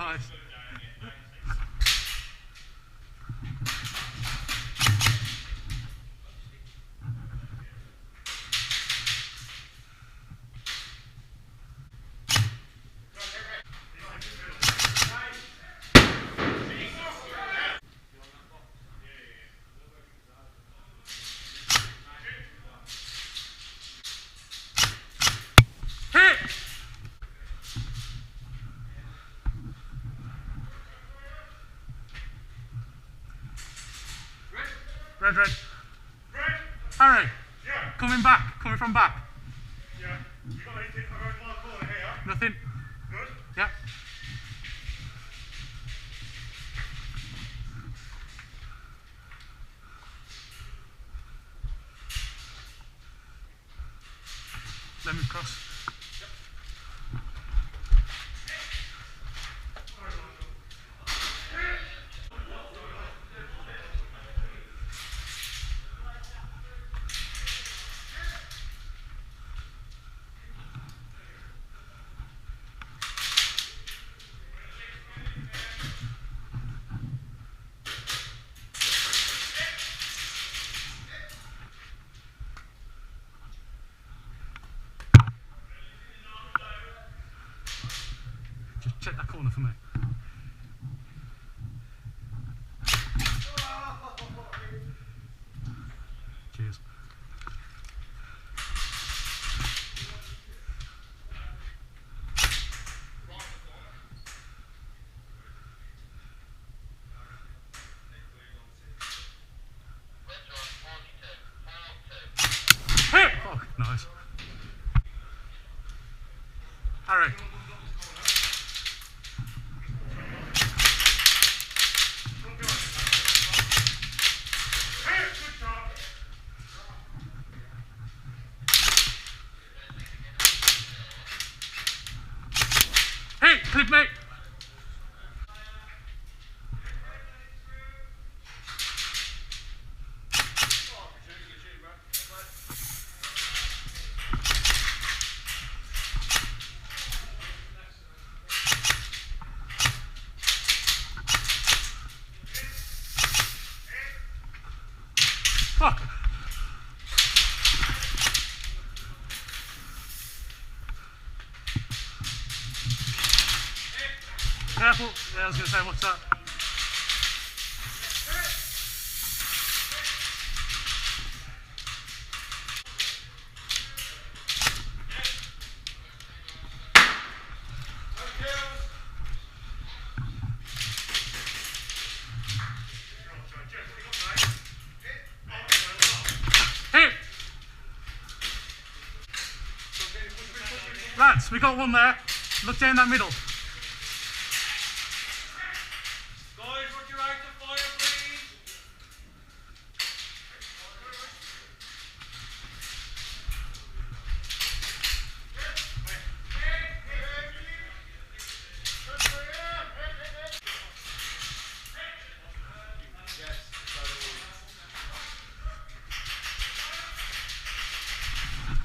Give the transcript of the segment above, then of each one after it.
Nice. Red. Harry. Yeah. Coming from back. Yeah. You got anything around my corner here? Nothing. Good. Yeah. Let me cross. Just check that corner for me. Cheers. Oh, nice. Harry. Hey, clip mate. Fuck. Careful. Yeah, I was going to say, what's that? Hey! Lads, we got one there. Look down that middle.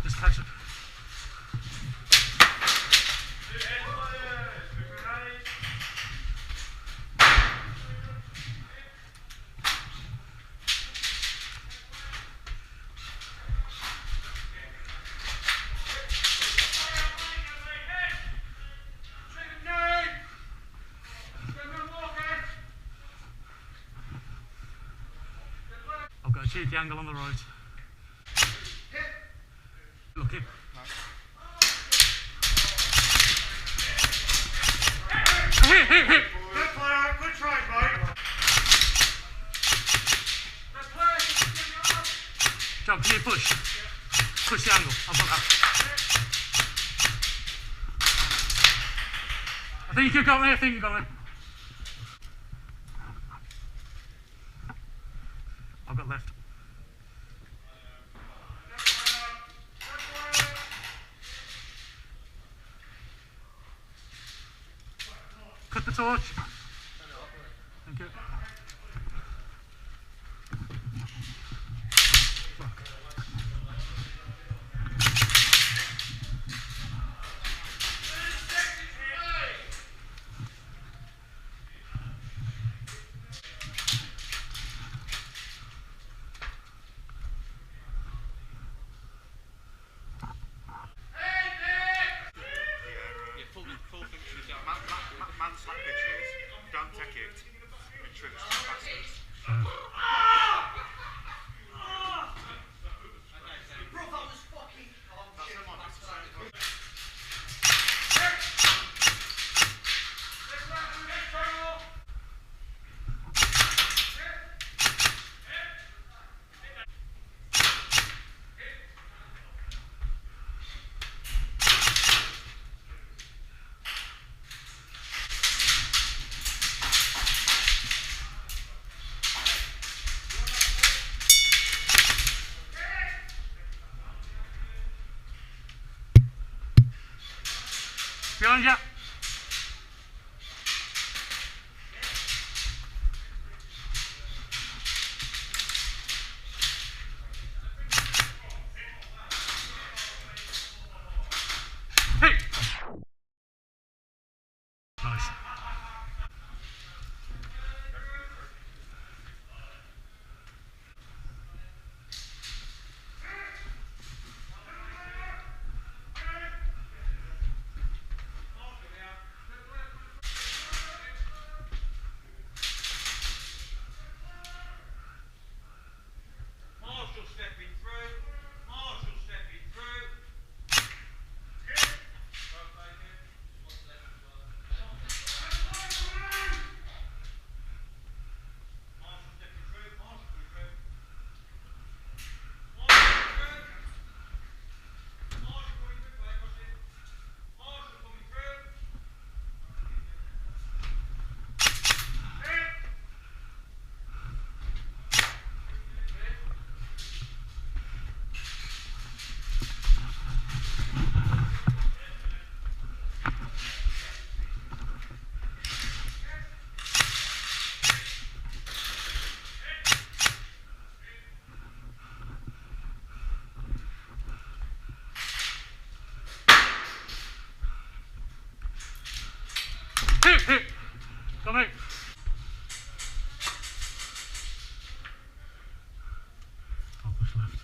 Just catch it. I've got a cheeky angle on the right. Look in. Hit. Good player. Good try, mate. John, can you push? Push the angle. I've got that. I think you got me. I've got left. Cut the torch. Thank you. Fuck. Behind you. Hey. Nice. Marshall stepping through. Marshall stepping through. Marshall stepping through. Marshall coming through. Marshall through. Marshall coming through. Play across it. Marshall coming through. Hit. Come here. I'll push left.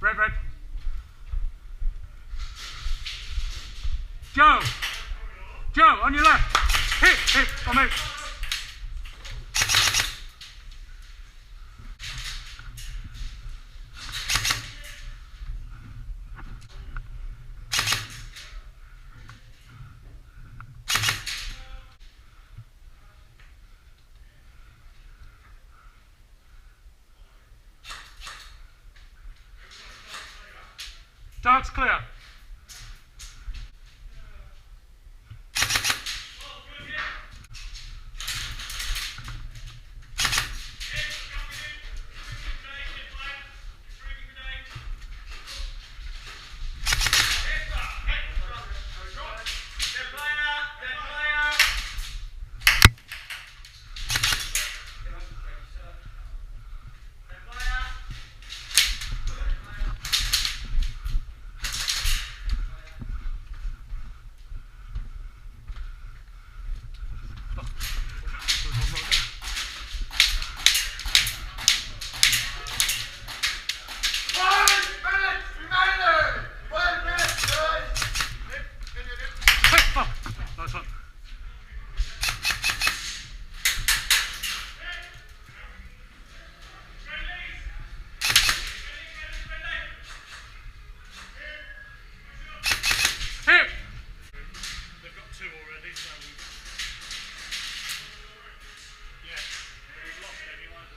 Red. Joe, on your left. Hit. Come here. Dark's clear. Nice one. Hit. They've got two already, so we've lost anyone.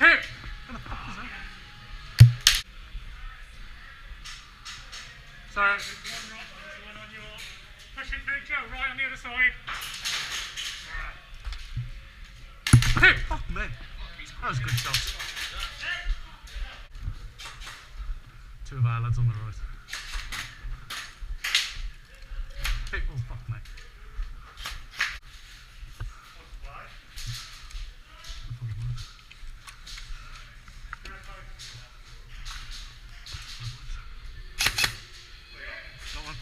Hit. Sorry. One on your pushing through, Joe, right on the other side. Hit. Fuck me. That was a good shot. Two of our lads on the right. Hit. Oh, fuck me. That one.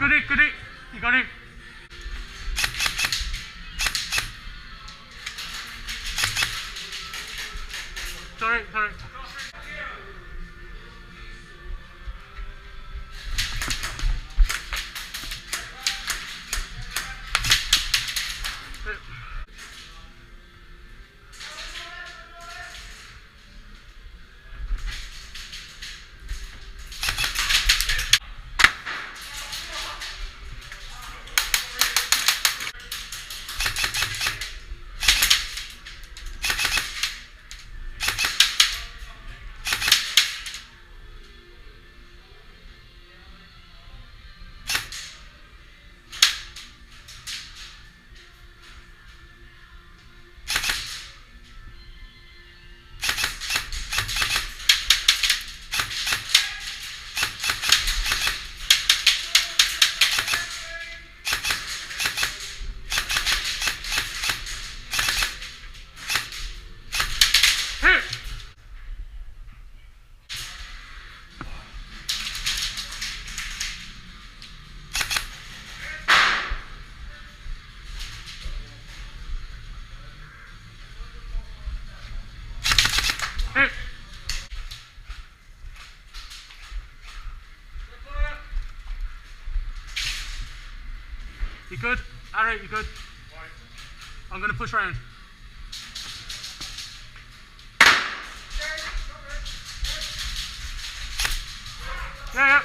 Good hit, good hit. You got him. Sorry, sorry. Hit. You good? Harry, you good? I'm going to push round. Yeah, yeah.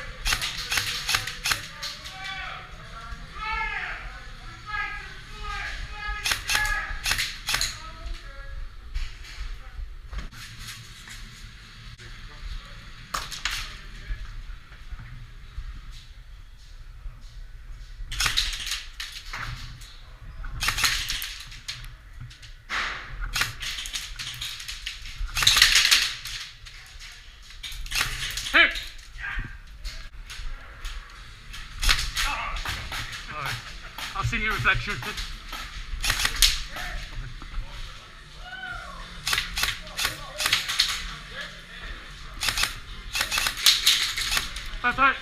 Hit. Alright. I've seen your reflection. That's right.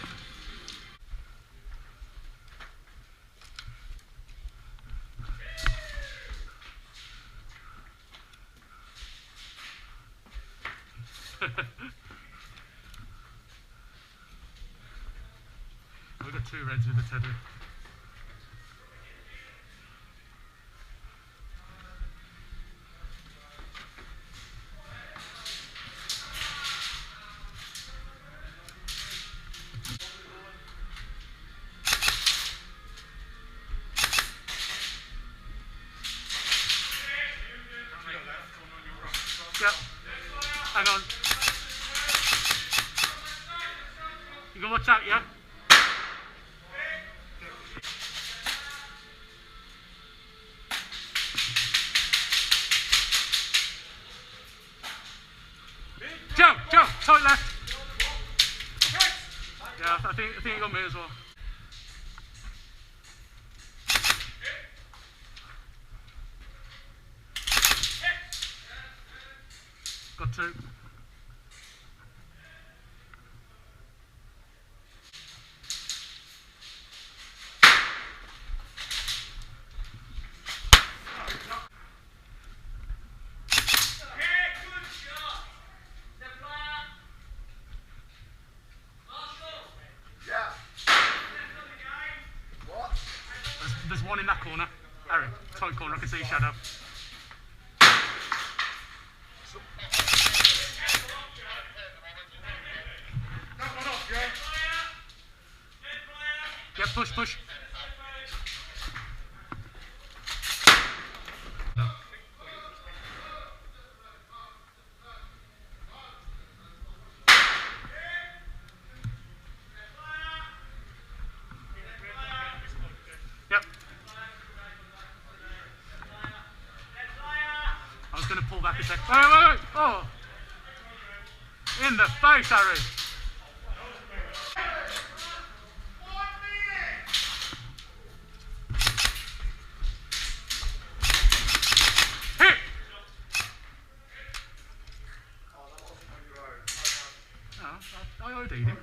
We've got 2 reds with the teddy. Yep. Hang on. You can watch out, yeah? Joe, tight left. Yeah, I think you got me as well. Got 2. There's one in that corner. Harry, tight corner, I can see your shadow. Yeah, push. No. Yep. I was going to pull back a sec. Wait. Oh. In the face, Harry. Hit. Oh, I OD'd him.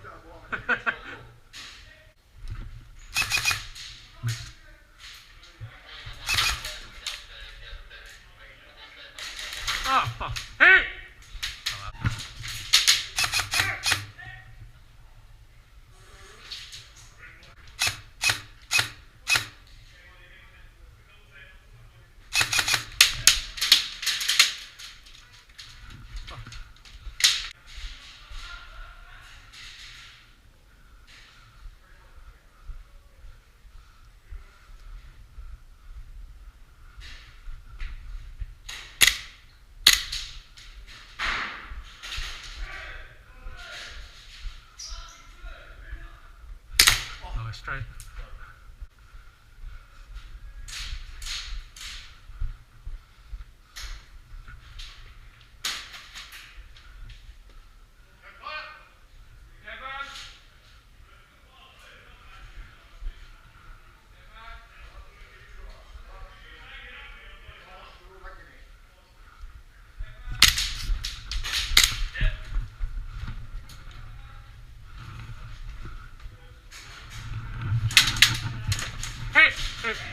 Okay. Hey, hey.